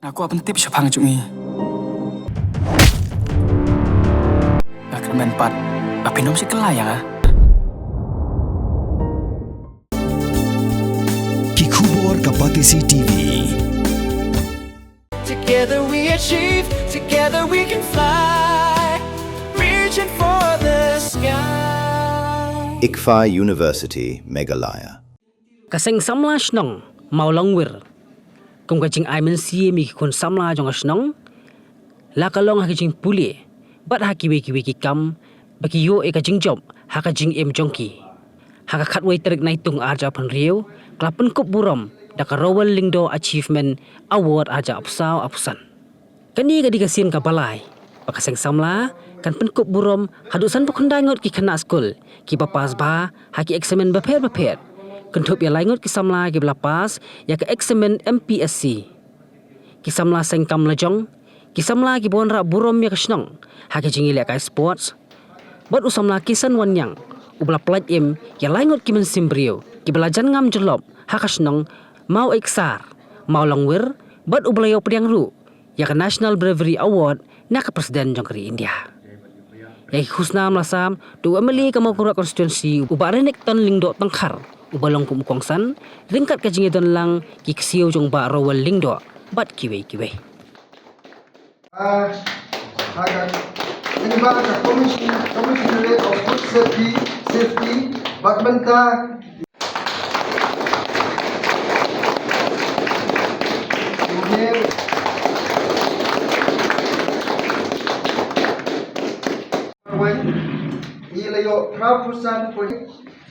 Aku apa tip siapang cumi. Gak kemen pat. Tapi nom si kelayang ah. Kikubor Kapatisi TV. Together we achieve, together we can fly, reaching for the sky. ICFA University, Meghalaya. Kaseng Samla Snong, Maulangwir. Kung kajing ay men siye mi kun Samla jong Snong, la kalong hakijing puli, bat hakiwe kiwe kikam, baki yo e kajing job, hakajing em jongki. Haka katway terik naitung arja pan riu, klapen kup buram, daka Rowell Lingdo Achievement Award aja apsaw apusan. Kani gadi kasin ka balay, pakaseng Samla, kan penkup buram, hadusan pukundai ngot ki Khynnah Skul, Kiba pas ba, haki eksamen bapet. Kentup ya laingot ki Samla ki belapas, ya ke eksamen MPSC. Ki Samla sengkam lejong, ki Samla ki bon rak buram ya ke Snong, haki jingil ya kai sports. Bot usamla kisan wanyang, ubla pelat im, ya laingot ki mensimbrio, ki belajan ngam jelop, haka Snong, mau iksar, mau langwir, bot ubla yo pediang ru, ya ke National Bravery Award, nak ke Presiden Jongkeri India. Ya ki Khusnam lasam, dua meli ke mau kurak konstituensi, ubah renek ton lingdo tengkar, ubah long kumukongsan, ringkat ke jingi ton lang, ki kesiu jong ba Rowell Lingdo, bat kiwe. Ini bahasa Commissionerate of Food Safety, Badminton. Ia layo 12%,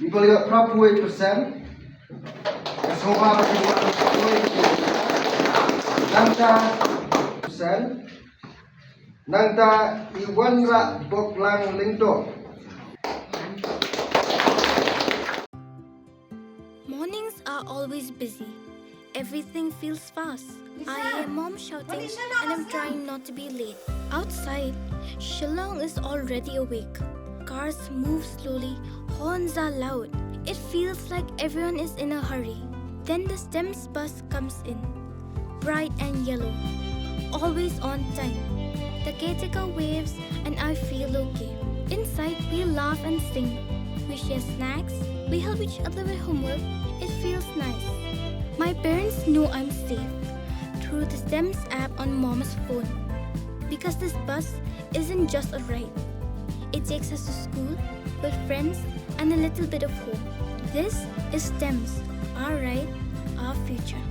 iba layo 12%. Semua masih buat 12%. Nangta iwan ra boklang lingdo. Mornings are always busy. Everything feels fast. I hear mom shouting and I'm trying not to be late. Outside, Shillong is already awake. Cars move slowly, horns are loud. It feels like everyone is in a hurry. Then the Sssm bus comes in, bright and yellow, always on time. The caretaker waves and I feel okay. Inside, we laugh and sing. We share snacks. We help each other with homework. It feels nice. My parents know I'm safe through the Sssm app on mom's phone. Because this bus isn't just a ride. It takes us to school, with friends, and a little bit of home. This is Sssm, our ride, our future.